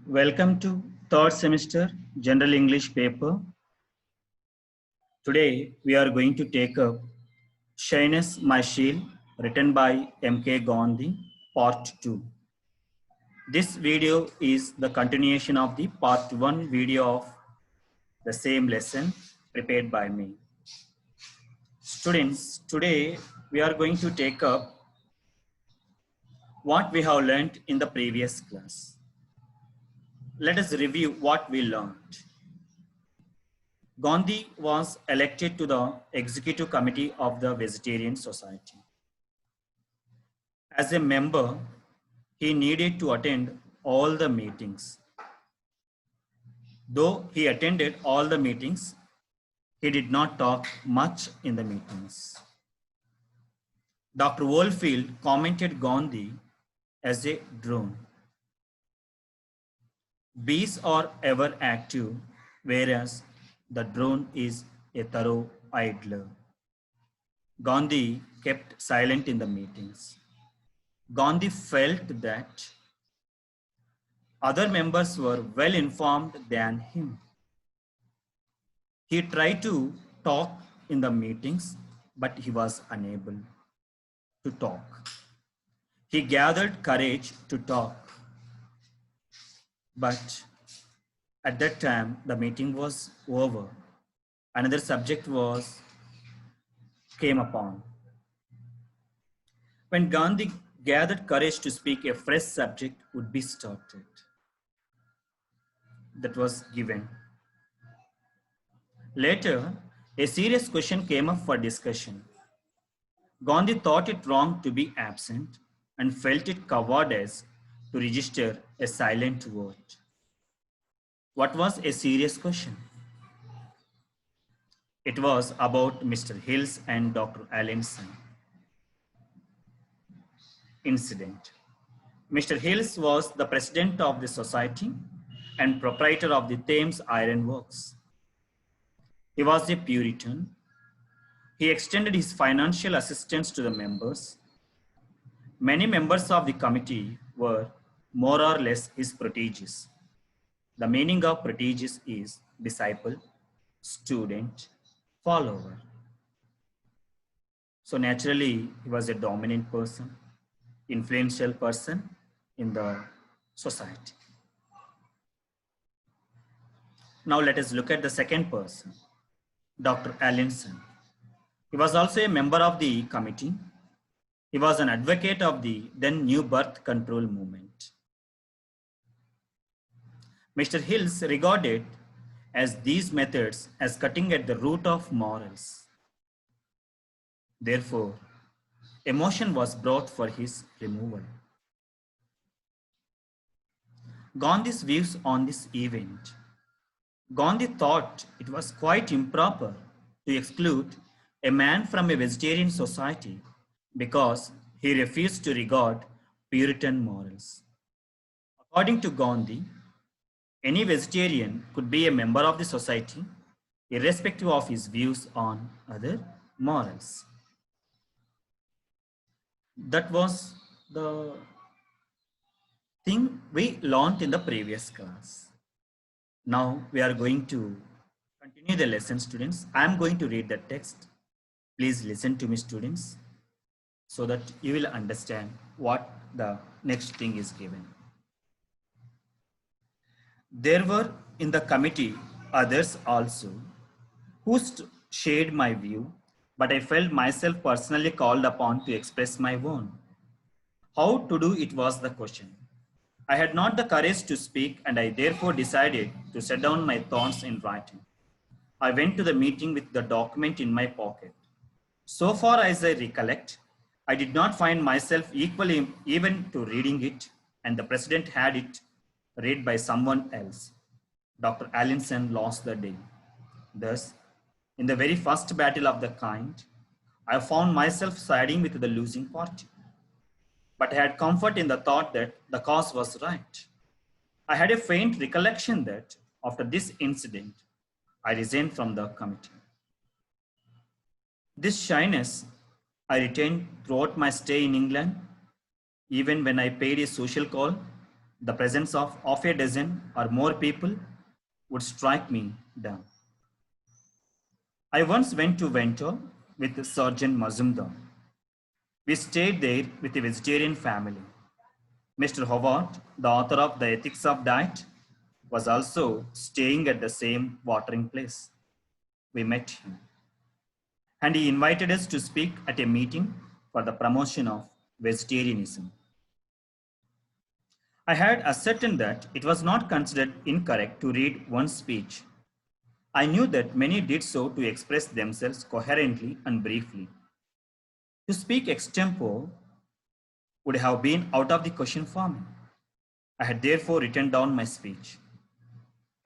Welcome to third semester General English paper. Today we are going to take up Shyness My Shield written by M.K. Gandhi part 2. This video is the continuation of the part 1 video of the same lesson prepared by me. Students, today we are going to take up what we have learned in the previous class. Let us review what we learned. Gandhi was elected to the executive committee of the Vegetarian Society. As a member, he needed to attend all the meetings. Though he attended all the meetings, he did not talk much in the meetings. Dr. Woolfield commented Gandhi as a drone. Bees are ever active, whereas the drone is a thorough idler. Gandhi kept silent in the meetings. Gandhi felt that other members were well informed than him. He tried to talk in the meetings, but he was unable to talk. He gathered courage to talk, but at that time the meeting was over. Another subject came upon. When Gandhi gathered courage to speak, a fresh subject would be started. That was given. Later, a serious question came up for discussion. Gandhi thought it wrong to be absent and felt it cowardice to register a silent vote. What was a serious question? It was about Mr. Hills and Dr. Allinson incident. Mr. Hills was the president of the society and proprietor of the Thames Iron Works. He was a Puritan. He extended his financial assistance to the members. Many members of the committee were more or less his proteges. The meaning of proteges is disciple, student, follower. So naturally, he was a dominant person, influential person in the society. Now let us look at the second person, Dr. Allinson. He was also a member of the committee. He was an advocate of the then new birth control movement. Mr. Hills regarded as these methods as cutting at the root of morals. Therefore, a motion was brought for his removal. Gandhi's views on this event. Gandhi thought it was quite improper to exclude a man from a vegetarian society because he refused to regard Puritan morals. According to Gandhi, any vegetarian could be a member of the society irrespective of his views on other morals. That was the thing we learned in the previous class. Now we are going to continue the lesson, students. I am going to read the text. Please listen to me, students, so that you will understand what the next thing is given. There were in the committee others also who shared my view, but I felt myself personally called upon to express my own. How to do it was the question. I had not the courage to speak, and I therefore decided to set down my thoughts in writing. I went to the meeting with the document in my pocket. So far as I recollect, I did not find myself equally even to reading it, and the president had it read by someone else. Dr. Allinson lost the day. Thus, in the very first battle of the kind, I found myself siding with the losing party. But I had comfort in the thought that the cause was right. I had a faint recollection that after this incident, I resigned from the committee. This shyness I retained throughout my stay in England, even when I paid a social call the presence of half a dozen or more people would strike me down. I once went to Vento with Sergeant Mazumdar. We stayed there with a vegetarian family. Mr. Howard, the author of The Ethics of Diet, was also staying at the same watering place. We met him, and he invited us to speak at a meeting for the promotion of vegetarianism. I had ascertained that it was not considered incorrect to read one speech. I knew that many did so to express themselves coherently and briefly. To speak extempore would have been out of the question for me. I had therefore written down my speech.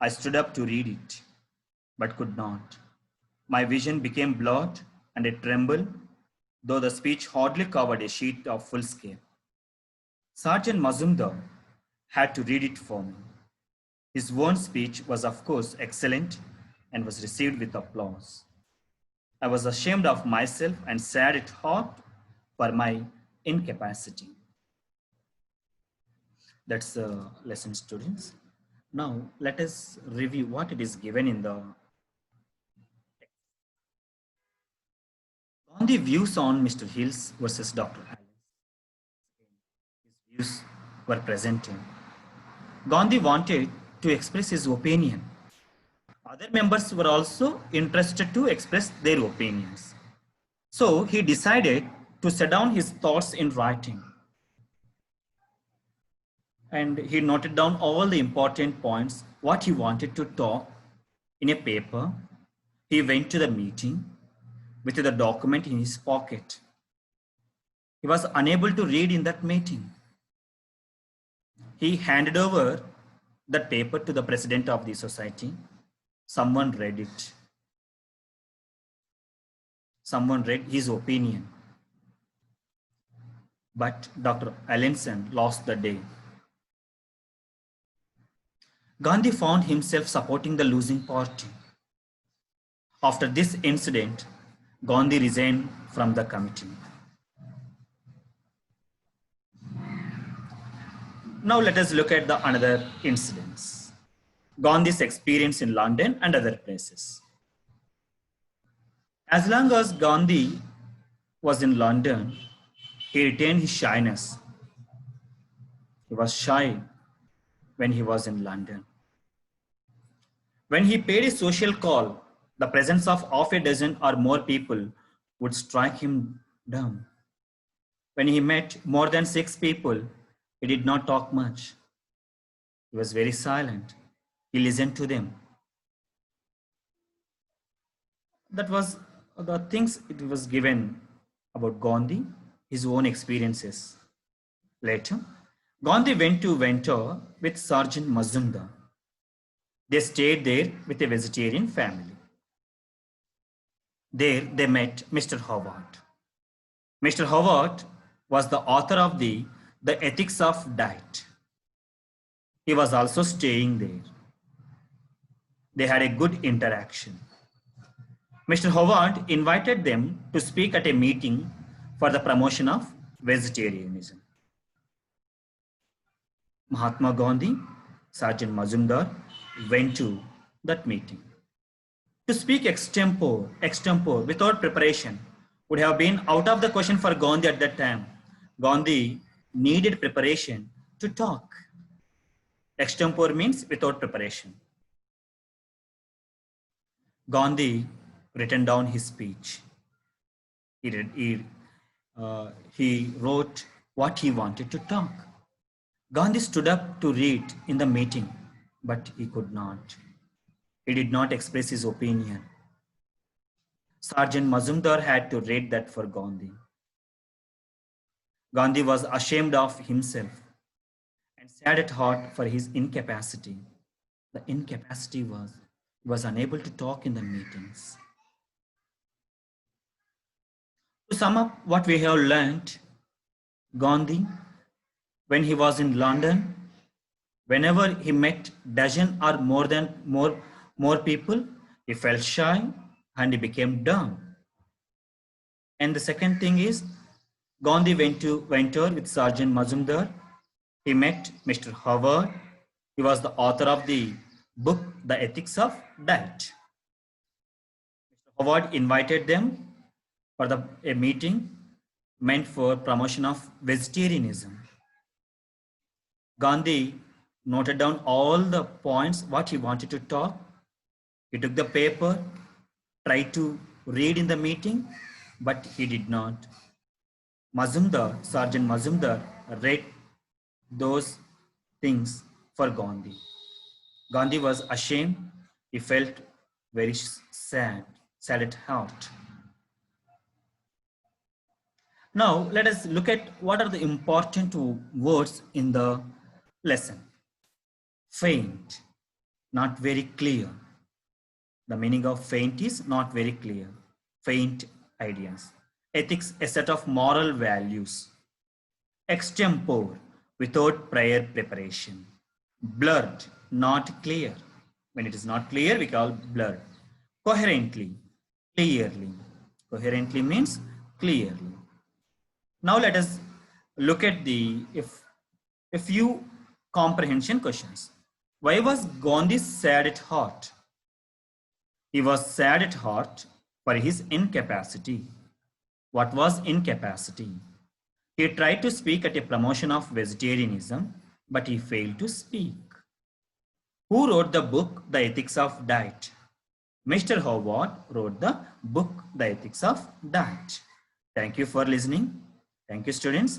I stood up to read it, but could not. My vision became blurred and it trembled, though the speech hardly covered a sheet of full scale. Sergeant Mazumdar had to read it for me. His own speech was, of course, excellent and was received with applause. I was ashamed of myself and sad at heart for my incapacity. That's the lesson, students. Now, let us review what it is given in the Gandhi views on Mr. Hills versus Dr. Allen. His views were presented. Gandhi wanted to express his opinion. Other members were also interested to express their opinions. So he decided to set down his thoughts in writing. And he noted down all the important points, what he wanted to talk in a paper. He went to the meeting with the document in his pocket. He was unable to read in that meeting. He handed over that paper to the president of the society. Someone read it. Someone read his opinion. But Dr. Allenson lost the day. Gandhi found himself supporting the losing party. After this incident, Gandhi resigned from the committee. Now let us look at the another incidents. Gandhi's experience in London and other places. As long as Gandhi was in London, he retained his shyness. He was shy when he was in London. When he paid a social call, the presence of half a dozen or more people would strike him down. When he met more than 6 people, he did not talk much. He was very silent. He listened to them. That was the things it was given about Gandhi, his own experiences. Later, Gandhi went to Ventnor with Sergeant Mazumdar. They stayed there with a vegetarian family. There they met Mr. Howard. Mr. Howard was the author of the Ethics of Diet. He was also staying there. They had a good interaction. Mr. Howard invited them to speak at a meeting for the promotion of vegetarianism. Mahatma Gandhi, Sergeant Mazumdar went to that meeting. To speak extempore without preparation would have been out of the question for Gandhi at that time. Gandhi needed preparation to talk. Extempore means without preparation. Gandhi written down his speech. He wrote what he wanted to talk. Gandhi stood up to read in the meeting, but he could not. He did not express his opinion. Sergeant Mazumdar had to read that for Gandhi. Gandhi was ashamed of himself and sad at heart for his incapacity. The incapacity was he was unable to talk in the meetings. To sum up what we have learned, Gandhi, when he was in London, whenever he met dozen or more people, he felt shy and he became dumb. And the second thing is, Gandhi went to Ventnor with Sergeant Mazumdar. he met Mr. Howard. He was the author of the book, The Ethics of Diet. Mr. Howard invited them for a meeting meant for promotion of vegetarianism. Gandhi noted down all the points what he wanted to talk. He took the paper, tried to read in the meeting, but he did not. Sergeant Mazumdar read those things for Gandhi. Gandhi was ashamed. He felt very sad at heart. Now let us look at what are the important words in the lesson. Faint, not very clear. The meaning of faint is not very clear. Faint ideas. Ethics, a set of moral values. Extempore, without prior preparation. Blurred, not clear. When it is not clear, we call blurred. Coherently, clearly. Coherently means clearly. Now let us look at a few comprehension questions. Why was Gandhi sad at heart? He was sad at heart for his incapacity. What was incapacity? He tried to speak at a promotion of vegetarianism, but he failed to speak. Who wrote the book, The Ethics of Diet? Mr. Howard wrote the book, The Ethics of Diet. Thank you for listening. Thank you, students.